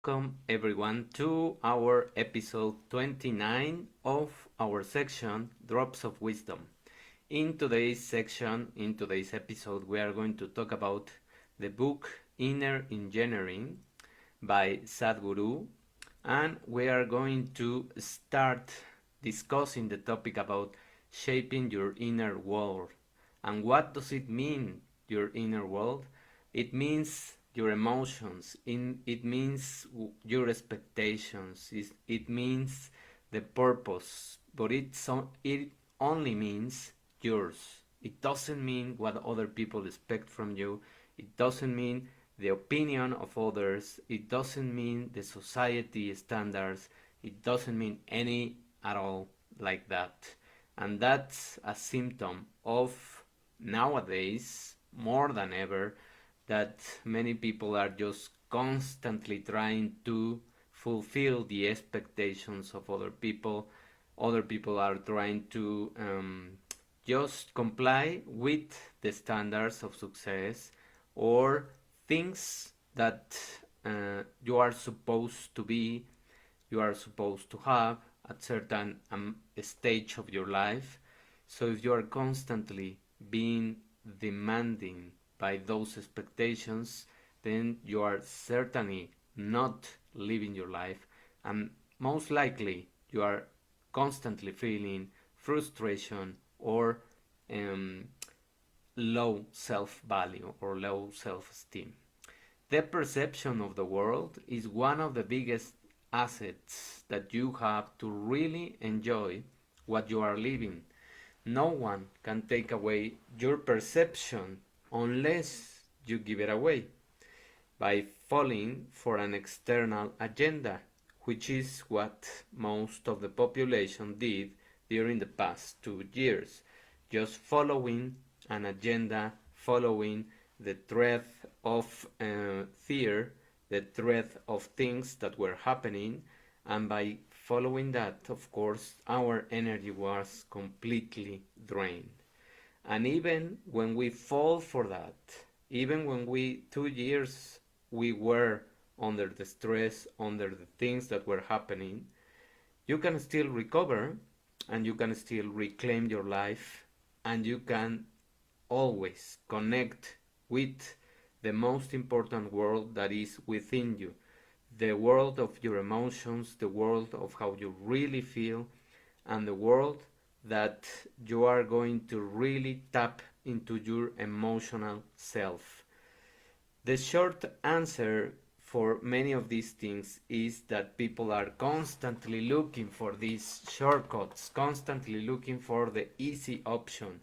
welcome everyone to our episode 29 of our section Drops of Wisdom. In today's episode, we are going to talk about the book Inner Engineering by Sadhguru, and we are going to start discussing the topic about shaping your inner world. And what does it mean, your inner world? It means your emotions, it means your expectations, it means the purpose, but it only means yours. It doesn't mean what other people expect from you. It doesn't mean the opinion of others. It doesn't mean the society standards. It doesn't mean any at all like that. And that's a symptom of nowadays, more than ever, that many people are just constantly trying to fulfill the expectations of other people. Other people are trying to just comply with the standards of success or things that you are supposed to be, you are supposed to have at certain stage of your life. So if you are constantly being demanding by those expectations, then you are certainly not living your life, and most likely you are constantly feeling frustration or um, low self value or low self esteem. The perception of the world is one of the biggest assets that you have to really enjoy what you are living. No one can take away your perception unless you give it away by falling for an external agenda, which is what most of the population did during the past 2 years, just following an agenda, following the thread of fear, the thread of things that were happening, and by following that, of course, our energy was completely drained. And even when we fall for that, even when we 2 years we were under the stress, under the things that were happening, you can still recover and you can still reclaim your life, and you can always connect with the most important world that is within you, the world of your emotions, the world of how you really feel, and the world that you are going to really tap into your emotional self. The short answer for many of these things is that people are constantly looking for these shortcuts, constantly looking for the easy option,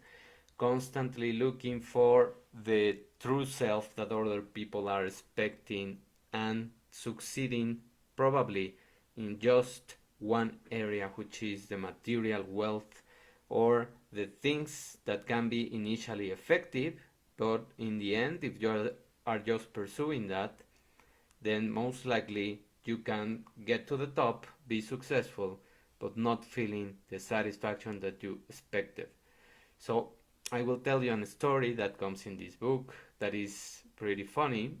constantly looking for the true self that other people are expecting, and succeeding probably in just one area, which is the material wealth or the things that can be initially effective, but in the end, if you are just pursuing that, then most likely you can get to the top, be successful, but not feeling the satisfaction that you expected. So I will tell you a story that comes in this book that is pretty funny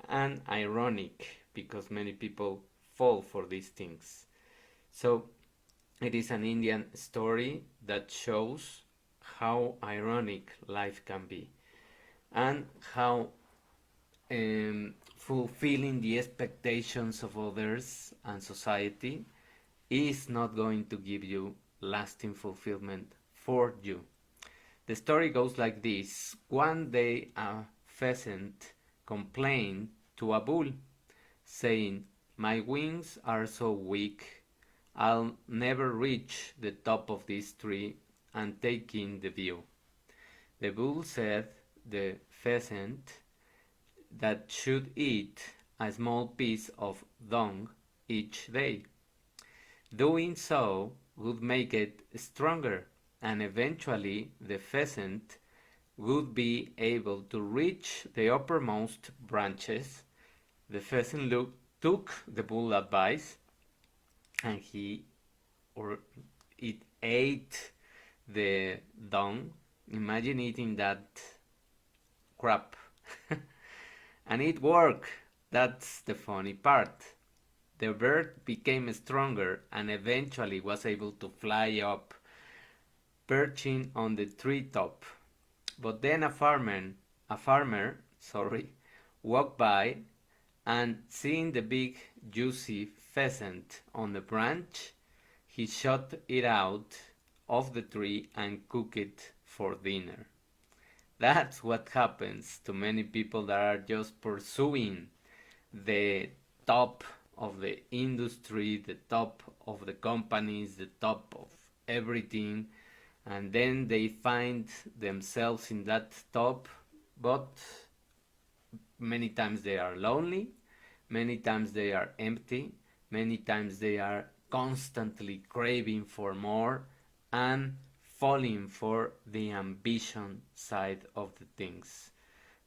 and ironic because many people fall for these things. So it is an Indian story that shows how ironic life can be and how fulfilling the expectations of others and society is not going to give you lasting fulfillment for you. The story goes like this. One day a pheasant complained to a bull, saying, "My wings are so weak, I'll never reach the top of this tree and take in the view." The bull said the pheasant that should eat a small piece of dung each day. Doing so would make it stronger, and eventually the pheasant would be able to reach the uppermost branches. The pheasant took the bull advice, and he or it ate the dung. Imagine eating that crap. And it worked. That's the funny part. The bird became stronger and eventually was able to fly up, perching on the treetop. But then a farmer, walked by and seeing the big juicy pheasant on the branch, he shot it out of the tree and cooked it for dinner. That's what happens to many people that are just pursuing the top of the industry, the top of the companies, the top of everything, and then they find themselves in that top, but many times they are lonely, many times they are empty, many times they are constantly craving for more and falling for the ambition side of the things.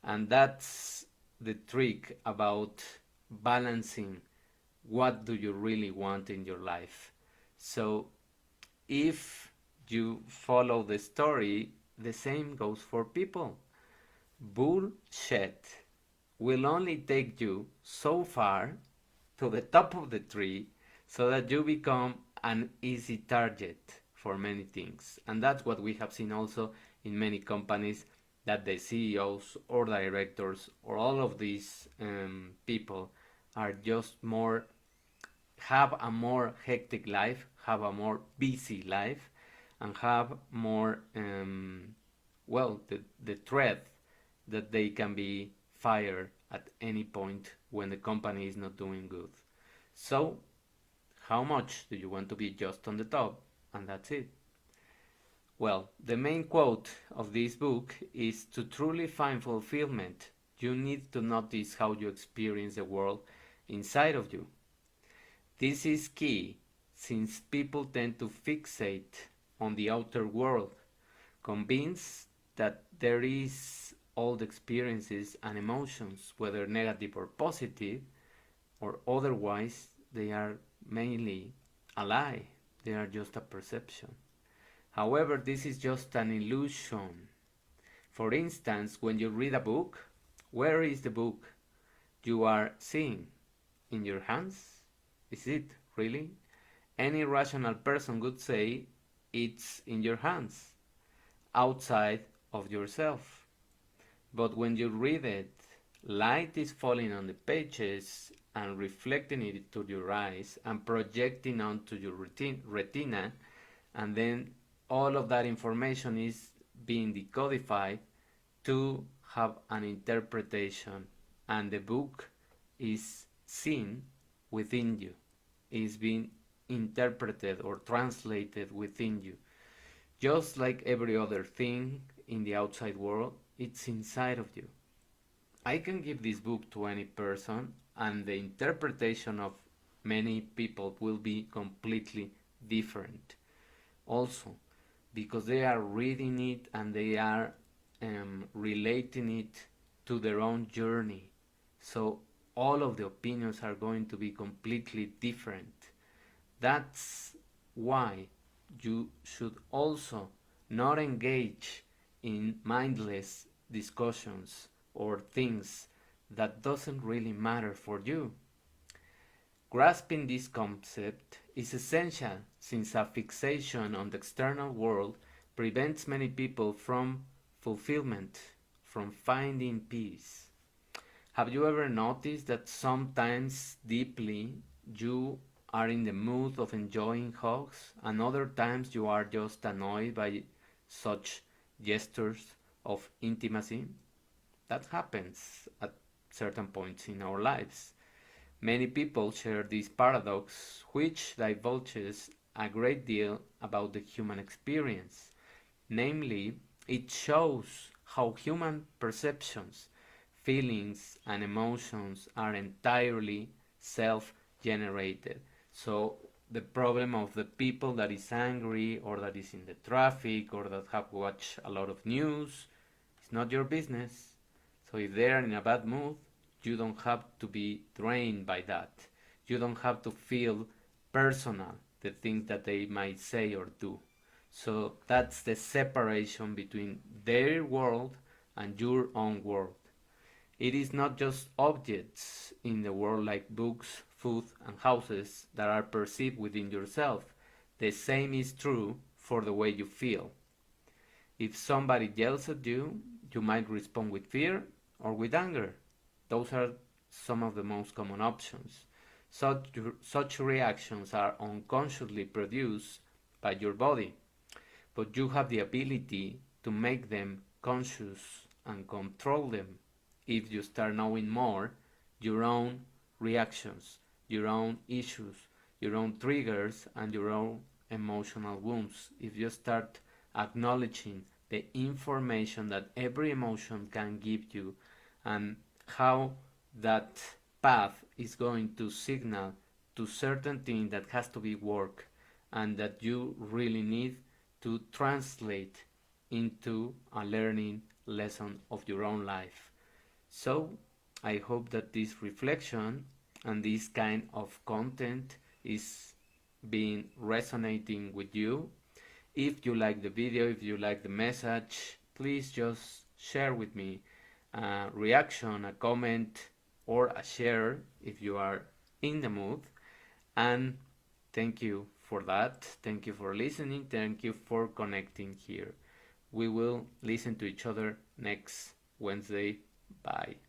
And that's the trick about balancing what do you really want in your life. So if you follow the story, the same goes for people. Bullshit will only take you so far to the top of the tree so that you become an easy target for many things. And that's what we have seen also in many companies, that the CEOs or directors or all of these people are just more, have a more hectic life, have a more busy life, and have more, the threat that they can be fired at any point when the company is not doing good. So, how much do you want to be just on the top? And that's it. Well, the main quote of this book is: to truly find fulfillment, you need to notice how you experience the world inside of you. This is key since people tend to fixate on the outer world, convinced that there is all the experiences and emotions, whether negative or positive, or otherwise, they are mainly a lie. They are just a perception. However, this is just an illusion. For instance, when you read a book, where is the book you are seeing? In your hands? Is it really? Any rational person would say it's in your hands, outside of yourself. But when you read it, light is falling on the pages and reflecting it to your eyes and projecting onto your retina, and then all of that information is being decodified to have an interpretation, and the book is seen within you, is being interpreted or translated within you. Just like every other thing in the outside world, it's inside of you. I can give this book to any person, and the interpretation of many people will be completely different. Also, because they are reading it and they are relating it to their own journey. So all of the opinions are going to be completely different. That's why you should also not engage in mindless discussions or things that doesn't really matter for you. Grasping this concept is essential since a fixation on the external world prevents many people from fulfillment, from finding peace. Have you ever noticed that sometimes deeply you are in the mood of enjoying hugs, and other times you are just annoyed by such gestures of intimacy? That happens at certain points in our lives. Many people share this paradox, which divulges a great deal about the human experience. Namely, it shows how human perceptions, feelings, and emotions are entirely self-generated. So the problem of the people that is angry or that is in the traffic or that have watched a lot of news, it's not your business. So if they are in a bad mood, you don't have to be drained by that. You don't have to feel personal the things that they might say or do. So that's the separation between their world and your own world. It is not just objects in the world like books, food, and houses that are perceived within yourself. The same is true for the way you feel. If somebody yells at you, you might respond with fear or with anger. Those are some of the most common options. Such reactions are unconsciously produced by your body, but you have the ability to make them conscious and control them if you start knowing more your own reactions, your own issues, your own triggers, and your own emotional wounds. If you start acknowledging the information that every emotion can give you and how that path is going to signal to certain things that has to be work and that you really need to translate into a learning lesson of your own life. So I hope that this reflection and this kind of content is being resonating with you. If you like the video, if you like the message, please just share with me a reaction, a comment, or a share if you are in the mood. And thank you for that. Thank you for listening. Thank you for connecting here. We will listen to each other next Wednesday. Bye.